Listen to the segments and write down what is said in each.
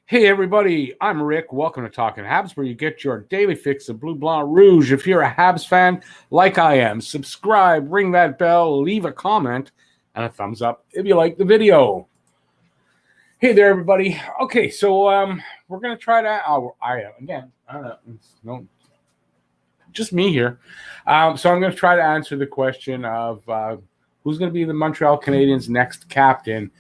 Hey everybody, I'm Rick. Welcome to Talking Habs, where you get your daily fix of Blue Blanc Rouge. If you're a Habs fan like I am, subscribe, ring that bell, leave a comment, and a thumbs up if you like the video. Hey there, everybody. Okay, so we're gonna try to. I don't know. No, just me here. So I'm gonna try to answer the question of who's gonna be the Montreal Canadiens' next captain.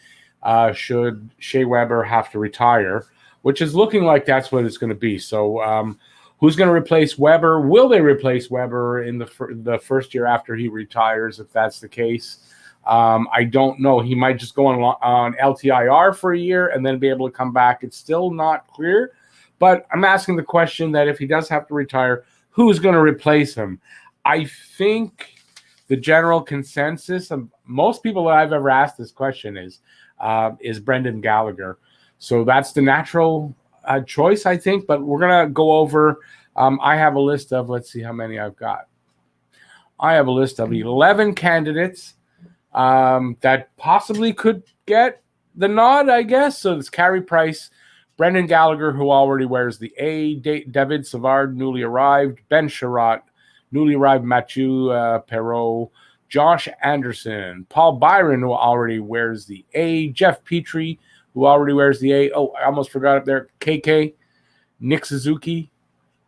Should Shea Weber have to retire? Which is looking like that's what it's going to be. So who's going to replace Weber? Will they replace Weber in the first year after he retires, if that's the case? I don't know. He might just go on LTIR for a year and then be able to come back. It's still not clear. But I'm asking the question that if he does have to retire, who's going to replace him? I think the general consensus of most people that I've ever asked this question is Brendan Gallagher. So that's the natural choice, I think. But we're going to go over, I have a list of, let's see how many I've got. I have a list of 11 candidates that possibly could get the nod, I guess. So it's Carey Price, Brendan Gallagher, who already wears the A, David Savard, newly arrived, Ben Sherratt, newly arrived Mathieu Perreault, Josh Anderson, Paul Byron, who already wears the A, Jeff Petry, who already wears the A. Oh, I almost forgot up there. KK, Nick Suzuki,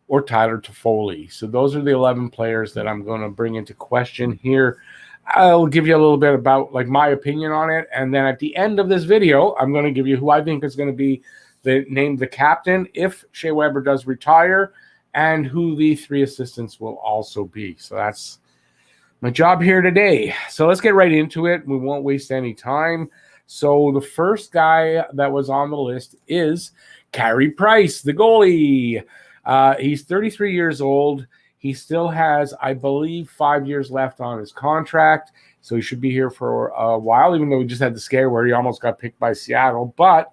or Tyler Toffoli. So those are the 11 players that I'm going to bring into question here. I'll give you a little bit about my opinion on it. And then at the end of this video, I'm going to give you who I think is going to be named the captain if Shea Weber does retire, and who the 3 assistants will also be. So that's my job here today. So let's get right into it. We won't waste any time. So the first guy that was on the list is Carey Price, the goalie. He's 33 years old. He still has, I believe, 5 years left on his contract. So he should be here for a while, even though we just had the scare where he almost got picked by Seattle, but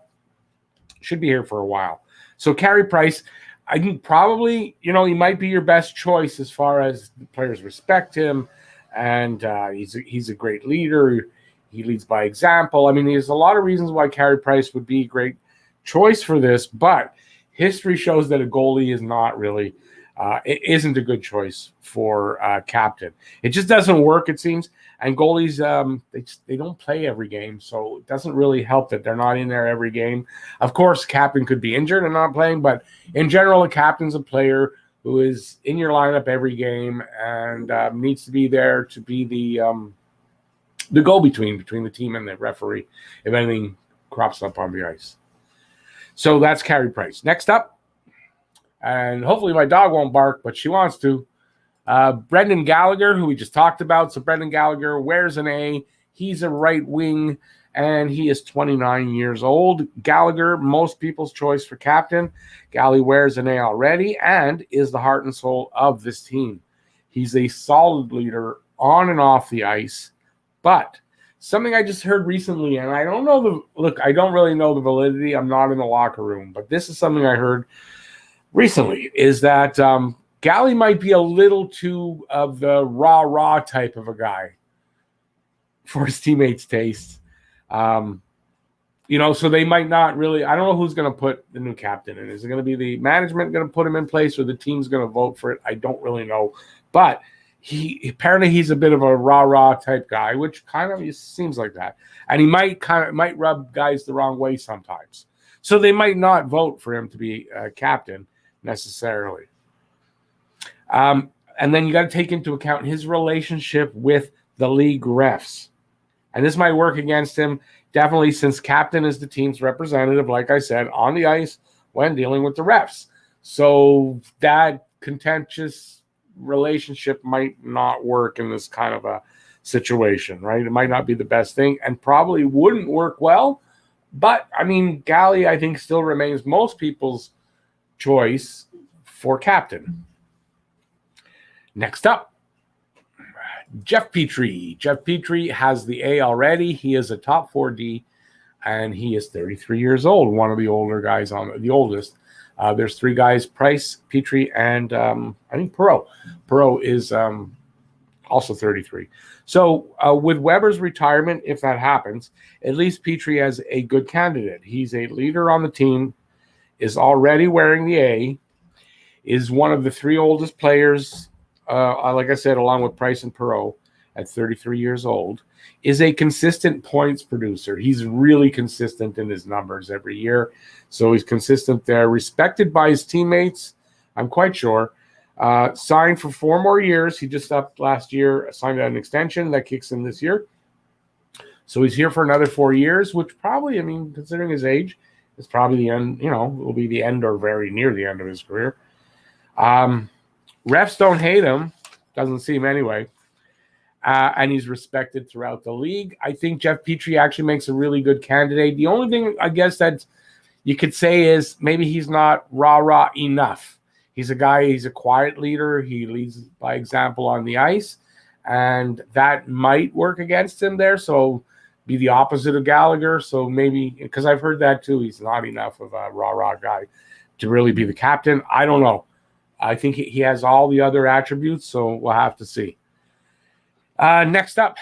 should be here for a while. So Carey Price, I think probably, he might be your best choice as far as the players respect him. And he's a great leader. He leads by example. I mean, there's a lot of reasons why Carey Price would be a great choice for this, but history shows that a goalie is not really, it isn't a good choice for captain. It just doesn't work, it seems. And goalies, they don't play every game, so it doesn't really help that they're not in there every game. Of course, captain could be injured and not playing, but in general, a captain's a player who is in your lineup every game and needs to be there to be the go-between between the team and the referee if anything crops up on the ice. So that's Carey Price. Next up, and hopefully my dog won't bark, but she wants to, Brendan Gallagher, who we just talked about. So Brendan Gallagher wears an A. He's a right wing, and he is 29 years old. Gallagher, most people's choice for captain. Galley wears an A already and is the heart and soul of this team. He's a solid leader on and off the ice. But something I just heard recently, and I don't know I don't really know the validity. I'm not in the locker room, but this is something I heard recently, is that Galley might be a little too of the rah-rah type of a guy for his teammates' taste. So they might not really, I don't know who's going to put the new captain in. Is it going to be the management going to put him in place, or the team's going to vote for it? I don't really know. But he's a bit of a rah-rah type guy, which kind of seems like that. And he might rub guys the wrong way sometimes. So they might not vote for him to be captain necessarily. And then you got to take into account his relationship with the league refs. And this might work against him, definitely, since captain is the team's representative, like I said, on the ice when dealing with the refs. So that contentious relationship might not work in this kind of a situation, right? It might not be the best thing and probably wouldn't work well. But, I mean, Galley, I think, still remains most people's choice for captain. Next up, Jeff Petry. Jeff Petry has the A already. He is a top 4D, and he is 33 years old, one of the older guys the oldest. There's 3 guys, Price, Petry, and I think Perreault. Perreault is also 33. So with Weber's retirement, if that happens, at least Petry has a good candidate. He's a leader on the team. is already wearing the A, is one of the 3 oldest players, like I said, along with Price and Perreault at 33 years old, is a consistent points producer. He's really consistent in his numbers every year. So he's consistent there, respected by his teammates, I'm quite sure. Signed for 4 more years. He just upped last year, signed an extension that kicks in this year. So he's here for another 4 years, which probably, I mean, considering his age, is probably the end, will be the end or very near the end of his career. Refs don't hate him. Doesn't seem anyway. And he's respected throughout the league. I think Jeff Petry actually makes a really good candidate. The only thing I guess that you could say is maybe he's not rah-rah enough. He's a quiet leader. He leads by example on the ice, and that might work against him there. So be the opposite of Gallagher. So maybe, because I've heard that too, he's not enough of a rah-rah guy to really be the captain. I don't know. I think he has all the other attributes, so we'll have to see. Next up,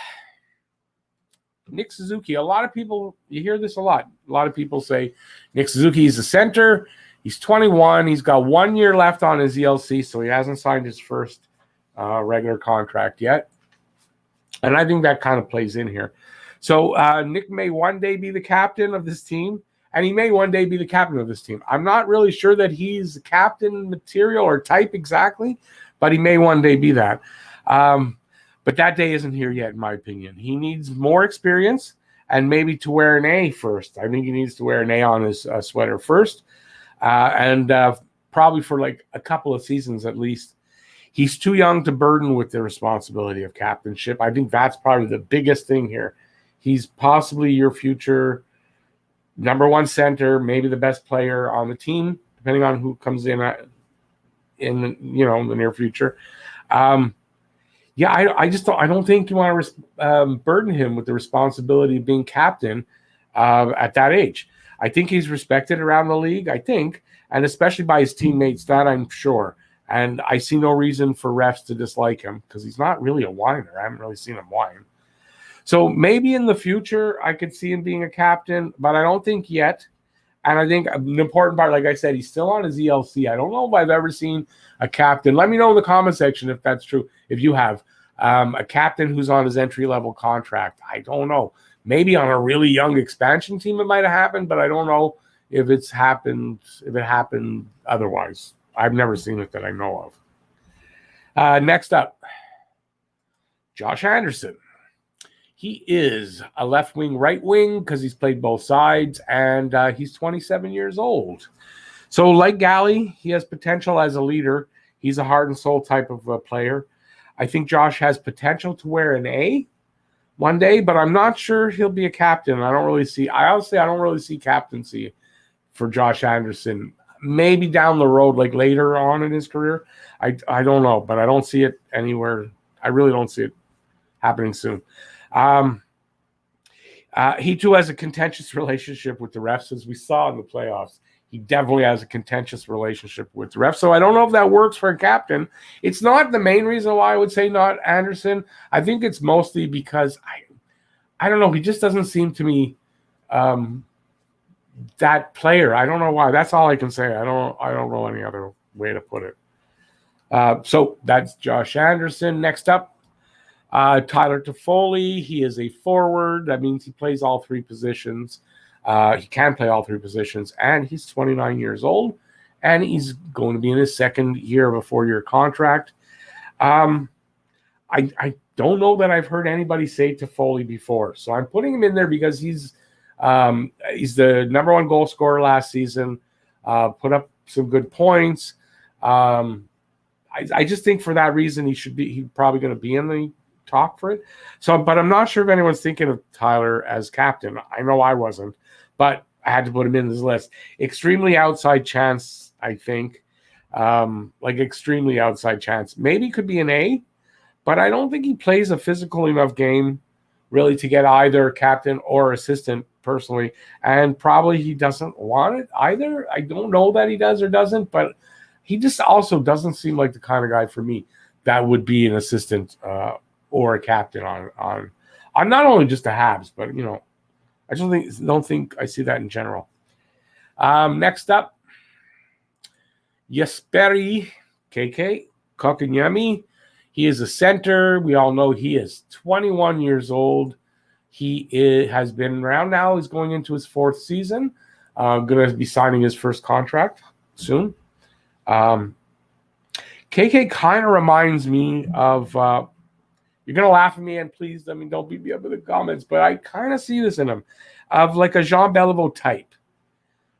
Nick Suzuki. A lot of people, you hear this a lot. A lot of people say Nick Suzuki is a center. He's 21. He's got 1 year left on his ELC, so he hasn't signed his first regular contract yet. And I think that kind of plays in here. So Nick may one day be the captain of this team, and he may one day be the captain of this team. I'm not really sure that he's captain material or type exactly, but he may one day be that. But that day isn't here yet, in my opinion. He needs more experience and maybe to wear an A first. I think he needs to wear an A on his sweater first. And probably for like a couple of seasons at least. He's too young to burden with the responsibility of captainship. I think that's probably the biggest thing here. He's possibly your future number 1 center, maybe the best player on the team, depending on who comes in the near future. I don't think you want to burden him with the responsibility of being captain at that age. I think he's respected around the league, and especially by his teammates, that I'm sure. And I see no reason for refs to dislike him because he's not really a whiner. I haven't really seen him whine. So maybe in the future I could see him being a captain, but I don't think yet. And I think an important part, like I said, he's still on his ELC. I don't know if I've ever seen a captain. Let me know in the comment section if that's true. If you have a captain who's on his entry-level contract, I don't know. Maybe on a really young expansion team it might have happened, but I don't know if it happened otherwise. I've never seen it that I know of. Next up, Josh Anderson. He is a left wing, right wing because he's played both sides, and he's 27 years old. So like Galley, he has potential as a leader. He's a heart and soul type of player. I think Josh has potential to wear an A one day, but I'm not sure he'll be a captain. I don't really see captaincy for Josh Anderson. Maybe down the road, like later on in his career. I don't know, but I don't see it anywhere. I really don't see it happening soon. He too has a contentious relationship with the refs, as we saw in the playoffs. He definitely has a contentious relationship with the refs. So I don't know if that works for a captain. It's not the main reason why I would say not Anderson. I think it's mostly because I don't know. He just doesn't seem to me that player. I don't know why. That's all I can say. I don't know any other way to put it. So that's Josh Anderson. Next up, Tyler Toffoli. He is a forward. That means he plays all 3 positions. He can play all 3 positions, and he's 29 years old, and he's going to be in his second year of a 4-year contract. I don't know that I've heard anybody say Toffoli before, so I'm putting him in there because he's the number 1 goal scorer last season, put up some good points. I just think for that reason he's probably going to be in the talk for it. So, but I'm not sure if anyone's thinking of Tyler as captain. I know I wasn't, but I had to put him in this list. Extremely outside chance, I think. Extremely outside chance. Maybe could be an A, but I don't think he plays a physical enough game really to get either captain or assistant personally. And probably he doesn't want it either. I don't know that he does or doesn't, but he just also doesn't seem like the kind of guy for me that would be an assistant or a captain on not only just the Habs, but I don't think I see that in general. Next up, Jesperi KK Kokanyemi. He is a center. We all know he is 21 years old. Has been around now. He's going into his 4th season. Going to be signing his first contract soon. KK kind of reminds me of, you're going to laugh at me, and please, don't beat me up in the comments, but I kind of see this in him, of like a Jean Beliveau type.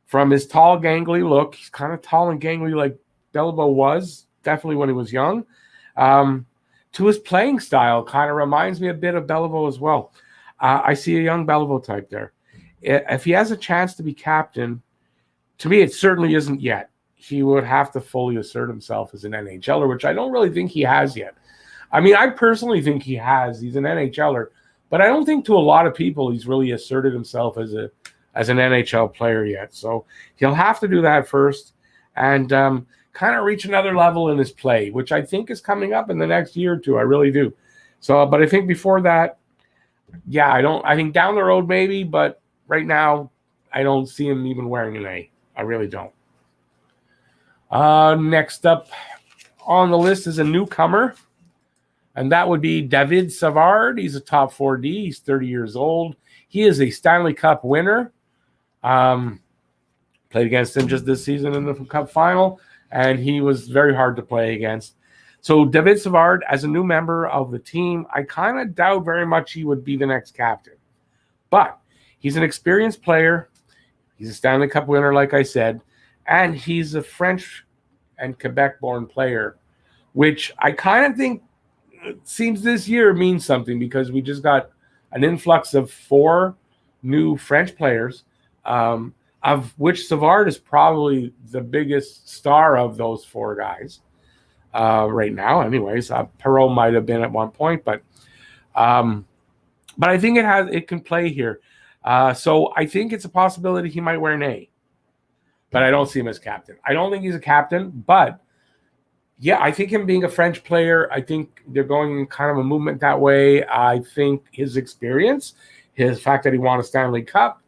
From his tall, gangly look, he's kind of tall and gangly like Beliveau was, definitely when he was young. To his playing style, kind of reminds me a bit of Beliveau as well. I see a young Beliveau type there. If he has a chance to be captain, to me, it certainly isn't yet. He would have to fully assert himself as an NHLer, which I don't really think he has yet. I mean, I personally think he has. He's an NHLer, but I don't think to a lot of people he's really asserted himself as an NHL player yet. So he'll have to do that first and kind of reach another level in his play, which I think is coming up in the next year or two. I really do. So, but I think before that, yeah, I think down the road maybe, but right now I don't see him even wearing an A. I really don't. Next up on the list is a newcomer, and that would be David Savard. He's a top 4D. He's 30 years old. He is a Stanley Cup winner. Played against him just this season in the Cup final, and he was very hard to play against. So David Savard, as a new member of the team, I kind of doubt very much he would be the next captain. But he's an experienced player. He's a Stanley Cup winner, like I said, and he's a French and Quebec-born player, which I kind of think seems this year means something because we just got an influx of 4 new French players, of which Savard is probably the biggest star of those 4 guys right now. Anyways, Perreault might have been at one point, but I think it can play here. So I think it's a possibility he might wear an A, but I don't see him as captain. I don't think he's a captain, but yeah, I think him being a French player, I think they're going in kind of a movement that way. I think his experience, his fact that he won a Stanley Cup,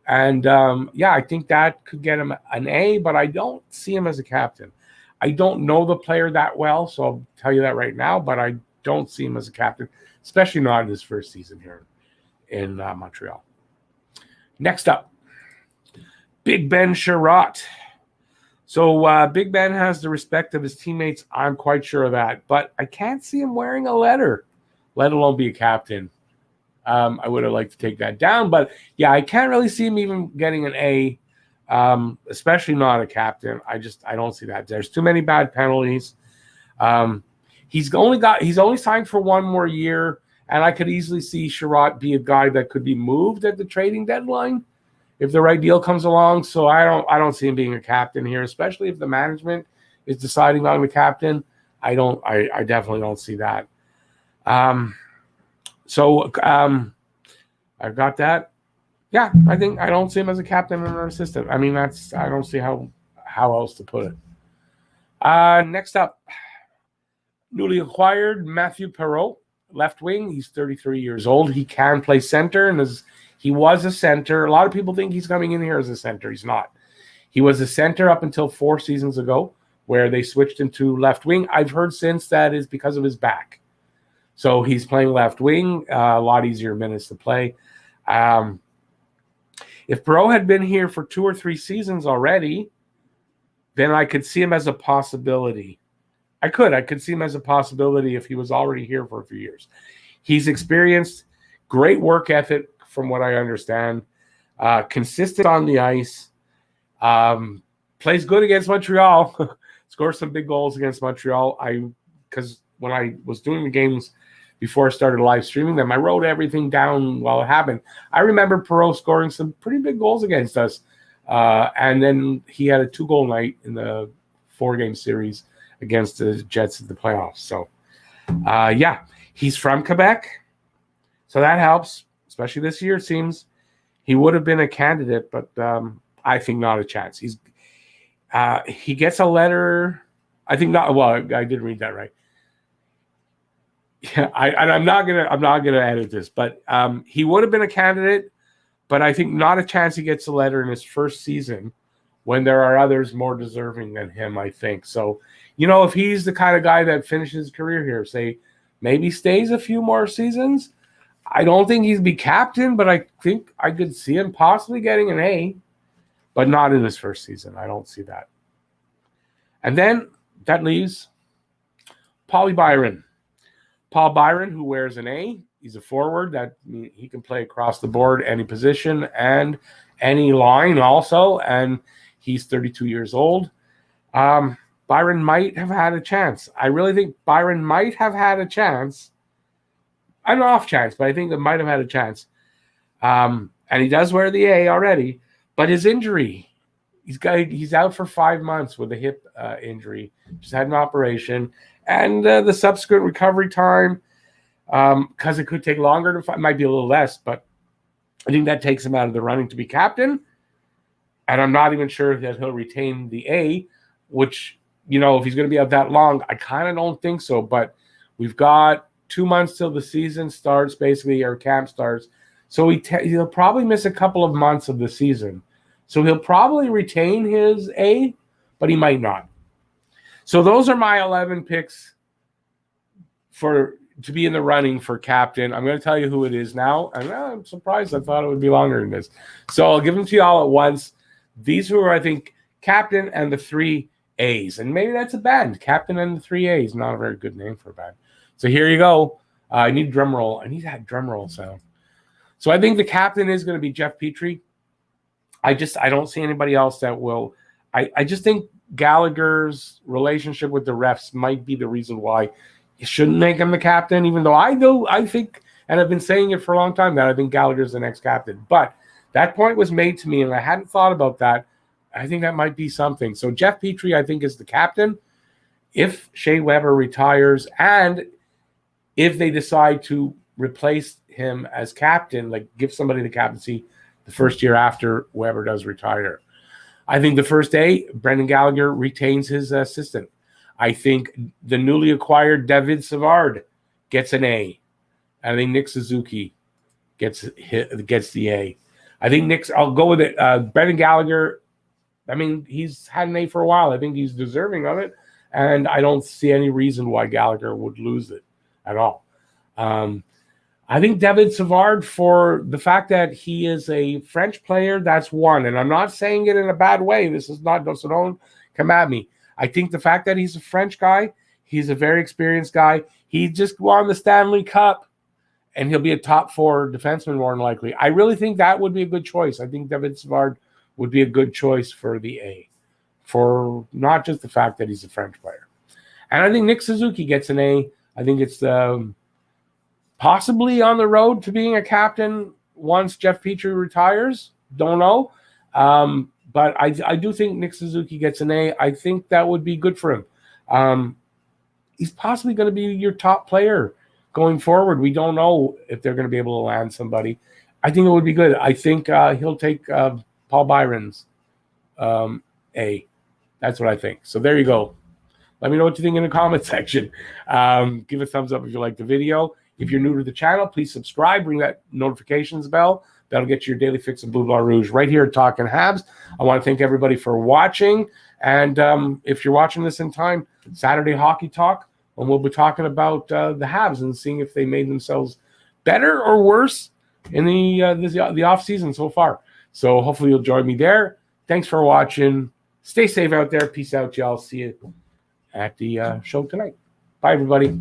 and I think that could get him an A, but I don't see him as a captain. I don't know the player that well, so I'll tell you that right now, but I don't see him as a captain, especially not in his first season here in Montreal. Next up, Big Ben Sherratt. So Big Ben has the respect of his teammates. I'm quite sure of that, but I can't see him wearing a letter, let alone be a captain. I would have liked to take that down, but yeah, I can't really see him even getting an A, especially not a captain. I don't see that. There's too many bad penalties. He's only signed for 1 more year, and I could easily see Sherratt be a guy that could be moved at the trading deadline if the right deal comes along. So I don't see him being a captain here, especially if the management is deciding on the captain. I definitely don't see that. I've got that. Yeah, I don't see him as a captain or an assistant. I mean, I don't see how else to put it. Next up, newly acquired Matthew Perreault, left wing. He's 33 years old. He can play center, and he was a center. A lot of people think he's coming in here as a center. He's not. He was a center up until 4 seasons ago, where they switched him to left wing. I've heard since that is because of his back. So he's playing left wing, a lot easier minutes to play. If Perreault had been here for 2 or 3 seasons already, then I could see him as a possibility. I could see him as a possibility if he was already here for a few years. He's experienced, great work ethic from what I understand, consistent on the ice, plays good against Montreal, scores some big goals against Montreal. Because when I was doing the games before I started live streaming them, I wrote everything down while it happened. I remember Perreault scoring some pretty big goals against us. And then he had a 2-goal night in the 4-game series against the Jets in the playoffs. So, he's from Quebec. So that helps, especially this year, it seems. He would have been a candidate, but I think not a chance. He gets a letter. I think not. Well, I did read that right. Yeah, I'm not gonna edit this, but he would have been a candidate, but I think not a chance he gets a letter in his first season when there are others more deserving than him, I think. So, if he's the kind of guy that finishes his career here, say maybe stays a few more seasons, I don't think he'd be captain, but I think I could see him possibly getting an A, but not in his first season. I don't see that. And then that leaves Byron. Paul Byron, who wears an A. He's a forward. That he can play across the board, any position and any line also. And he's 32 years old. Byron might have had a chance. I really think Byron might have had a chance. An off chance, but I think they might have had a chance. And he does wear the A already. But his injury, he's out for 5 months with a hip injury. Just had an operation. And the subsequent recovery time, because it could take longer to find, might be a little less, but I think that takes him out of the running to be captain. And I'm not even sure that he'll retain the A, which, if he's going to be out that long, I kind of don't think so. But we've got 2 months till the season starts, basically, or camp starts. So he'll probably miss a couple of months of the season. So he'll probably retain his A, but he might not. So those are my 11 picks to be in the running for captain. I'm going to tell you who it is now. And I'm surprised. I thought it would be longer than this. So I'll give them to you all at once. These who are, I think, captain and the 3 A's. And maybe that's a band. Captain and the 3 A's. Not a very good name for a band. So here you go. I need drum roll. I need that drum roll sound. So I think the captain is going to be Jeff Petry. I don't see anybody else that will. I just think Gallagher's relationship with the refs might be the reason why you shouldn't make him the captain, even though I think, and I've been saying it for a long time, that I think Gallagher's the next captain. But that point was made to me, and I hadn't thought about that. I think that might be something. So Jeff Petry, I think, is the captain. If Shea Weber retires, and if they decide to replace him as captain, like give somebody the captaincy the first year after Weber does retire. I think the first day, Brendan Gallagher retains his assistant. I think the newly acquired David Savard gets an A. I think Nick Suzuki gets the A. I think I'll go with it. Brendan Gallagher, he's had an A for a while. I think he's deserving of it. And I don't see any reason why Gallagher would lose it at all. I think David Savard, for the fact that he is a French player, that's one. And I'm not saying it in a bad way. This is not, so don't come at me. I think the fact that he's a French guy, he's a very experienced guy. He just won the Stanley Cup, and he'll be a top 4 defenseman more than likely. I really think that would be a good choice. I think David Savard would be a good choice for the A, for not just the fact that he's a French player. And I think Nick Suzuki gets an A. I think it's possibly on the road to being a captain once Jeff Petry retires. Don't know. But I do think Nick Suzuki gets an A. I think that would be good for him. He's possibly going to be your top player going forward. We don't know if they're going to be able to land somebody. I think it would be good. I think he'll take Paul Byron's A. That's what I think. So there you go. Let me know what you think in the comment section. Give a thumbs up if you like the video. If you're new to the channel, please subscribe. Ring that notifications bell. That'll get you your daily fix of Blue Blanc Rouge right here at Talkin' Habs. I want to thank everybody for watching. And if you're watching this in time, Saturday Hockey Talk, and we'll be talking about the Habs and seeing if they made themselves better or worse in the off season so far. So hopefully you'll join me there. Thanks for watching. Stay safe out there. Peace out, y'all. See you at the show tonight. Bye, everybody.